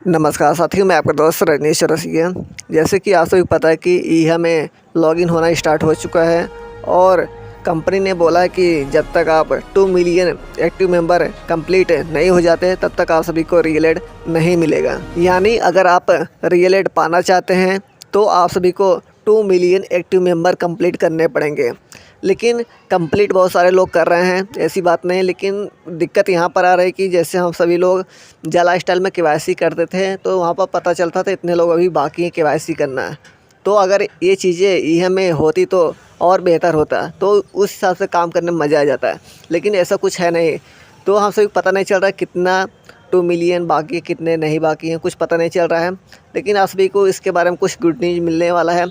नमस्कार साथियों, मैं आपका दोस्त रजनीश रसिया। जैसे कि आप सभी को पता है कि ईहा में लॉगिन होना स्टार्ट हो चुका है और कंपनी ने बोला है कि जब तक आप 2 मिलियन एक्टिव मेंबर कंप्लीट नहीं हो जाते तब तक आप सभी को रियल एड नहीं मिलेगा। यानी अगर आप रियल एड पाना चाहते हैं तो आप सभी को 2 मिलियन एक्टिव मेंबर कंप्लीट करने पड़ेंगे। लेकिन कंप्लीट बहुत सारे लोग कर रहे हैं, ऐसी बात नहीं। लेकिन दिक्कत यहाँ पर आ रही है कि जैसे हम सभी लोग जला स्टाइल में केवाईसी करते थे तो वहाँ पर पता चलता था इतने लोग अभी बाकी हैं केवाईसी करना है। तो अगर ये चीज़ें ईहा में होती तो और बेहतर होता, तो उस हिसाब से काम करने में मज़ा आ जाता है। लेकिन ऐसा कुछ है नहीं, तो हम सभी को पता नहीं चल रहा है कितना 2 मिलियन बाकी है, कितने नहीं बाकी हैं, कुछ पता नहीं चल रहा है। लेकिन आप सभी को इसके बारे में कुछ गुड न्यूज़ मिलने वाला है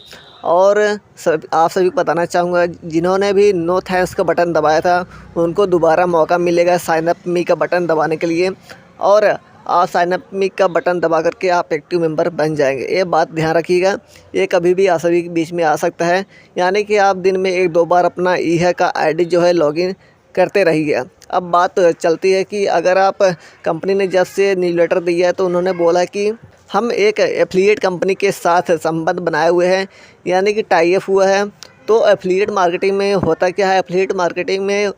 और आप सभी को बताना चाहूँगा, जिन्होंने भी नो थैंक्स का बटन दबाया था उनको दोबारा मौका मिलेगा साइन अप मी का बटन दबाने के लिए। और आप साइन अप मी का बटन दबा करके आप एक्टिव मेंबर बन जाएंगे। ये बात ध्यान रखिएगा, ये कभी भी आप सभी के बीच में आ सकता है। यानी कि आप दिन में 1-2 बार अपना ईहा का आईडी जो है लॉगिन करते रहिए। अब बात चलती है कि अगर आप कंपनी ने जब से न्यूज़लेटर दिया है तो उन्होंने बोला कि हम एक एफिलिएट कंपनी के साथ संबंध बनाए हुए हैं, यानी कि टाई अप हुआ है। तो एफिलिएट मार्केटिंग में होता क्या है, एफिलिएट मार्केटिंग में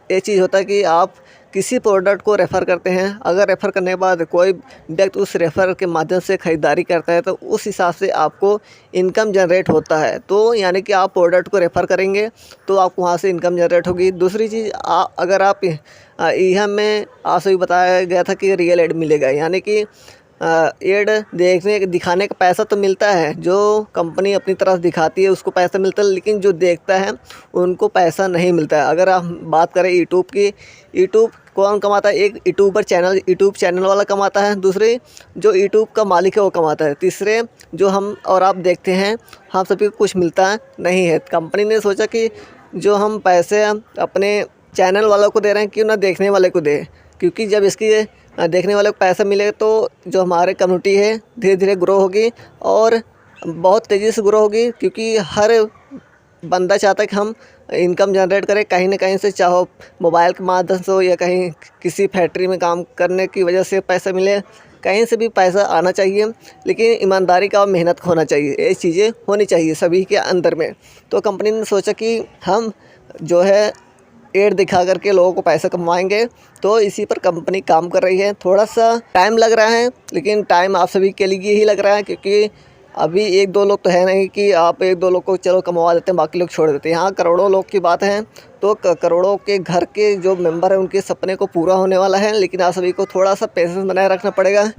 ये चीज़ होता है कि आप किसी प्रोडक्ट को रेफ़र करते हैं। अगर रेफ़र करने के बाद कोई व्यक्ति उस रेफ़र के माध्यम से ख़रीदारी करता है तो उस हिसाब से आपको इनकम जनरेट होता है। तो यानी कि आप प्रोडक्ट को रेफ़र करेंगे तो आपको वहाँ से इनकम जनरेट होगी। दूसरी चीज़, अगर आप ईहा में आप सभी बताया गया था कि रियल एड मिलेगा, यानी कि एड दिखाने का पैसा तो मिलता है, जो कंपनी अपनी तरफ दिखाती है उसको पैसा मिलता है, लेकिन जो देखता है उनको पैसा नहीं मिलता है। अगर आप बात करें यूट्यूब की, यूट्यूब कौन कमाता है? एक यूट्यूब चैनल वाला कमाता है, दूसरे जो यूट्यूब का मालिक है वो कमाता है, तीसरे जो हम और आप देखते हैं, हम सभी को कुछ मिलता नहीं है। कंपनी ने सोचा कि जो हम पैसे अपने चैनल वालों को दे रहे हैं क्यों ना देखने वाले को दें, क्योंकि जब इसकी देखने वाले को पैसा मिलेगा तो जो हमारे कम्युनिटी है धीरे धीरे ग्रो होगी और बहुत तेज़ी से ग्रो होगी। क्योंकि हर बंदा चाहता है कि हम इनकम जनरेट करें कहीं ना कहीं से, चाहे मोबाइल के माध्यम से हो या कहीं किसी फैक्ट्री में काम करने की वजह से पैसा मिले, कहीं से भी पैसा आना चाहिए। लेकिन ईमानदारी का और मेहनत का होना चाहिए, ये चीज़ें होनी चाहिए सभी के अंदर में। तो कंपनी ने सोचा कि हम जो है एड दिखा करके लोगों को पैसा कमाएंगे, तो इसी पर कंपनी काम कर रही है। थोड़ा सा टाइम लग रहा है, लेकिन टाइम आप सभी के लिए ही लग रहा है, क्योंकि अभी 1-2 लोग तो है नहीं कि आप 1-2 लोग को चलो कमवा देते हैं बाकी लोग छोड़ देते हैं। यहाँ करोड़ों लोग की बात है, तो करोड़ों के घर के जो मेंबर हैं उनके सपने को पूरा होने वाला है। लेकिन आप सभी को थोड़ा सा पेशेंस बनाए रखना पड़ेगा।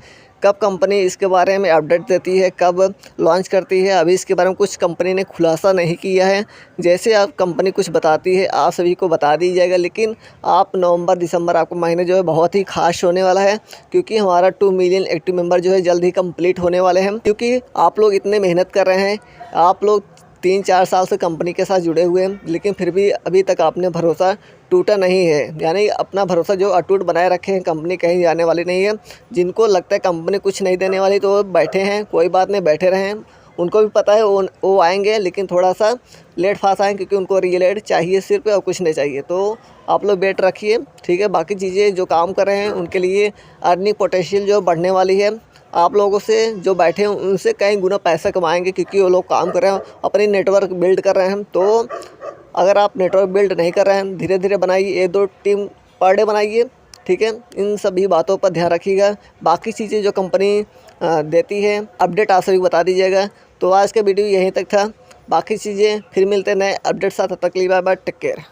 कब कंपनी इसके बारे में अपडेट देती है, कब लॉन्च करती है, अभी इसके बारे में कुछ कंपनी ने खुलासा नहीं किया है। जैसे आप कंपनी कुछ बताती है आप सभी को बता दी जाएगा। लेकिन आप नवंबर-दिसंबर आपका महीने जो है बहुत ही खास होने वाला है, क्योंकि हमारा 2 मिलियन एक्टिव मेंबर जो है जल्द ही कंप्लीट होने वाले हैं। क्योंकि आप लोग इतने मेहनत कर रहे हैं, आप लोग 3-4 साल से कंपनी के साथ जुड़े हुए हैं, लेकिन फिर भी अभी तक आपने भरोसा टूटा नहीं है। यानी अपना भरोसा जो अटूट बनाए रखे हैं, कंपनी कहीं जाने वाली नहीं है। जिनको लगता है कंपनी कुछ नहीं देने वाली तो वो बैठे हैं, कोई बात नहीं, बैठे रहें। उनको भी पता है वो आएंगे, लेकिन थोड़ा सा लेट फास्ट आएँ, क्योंकि उनको रियल एड चाहिए सिर्फ और कुछ नहीं चाहिए। तो आप लोग वेट रखिए, ठीक है। बाकी चीज़ें जो काम कर रहे हैं उनके लिए अर्निंग पोटेंशियल जो बढ़ने वाली है, आप लोगों से जो बैठे हैं उनसे कई गुना पैसा कमाएंगे, क्योंकि वो लोग काम कर रहे हैं, अपनी नेटवर्क बिल्ड कर रहे हैं। तो अगर आप नेटवर्क बिल्ड नहीं कर रहे हैं, धीरे धीरे बनाइए, 1-2 टीम पर डे बनाइए, ठीक है। इन सभी बातों पर ध्यान रखिएगा। बाकी चीज़ें जो कंपनी देती है अपडेट आप सभी को बता दीजिएगा। तो आज का वीडियो यहीं तक था, बाकी चीज़ें फिर मिलते हैं नए अपडेट साथ। तब तक के लिए बाय बाय, टेक केयर।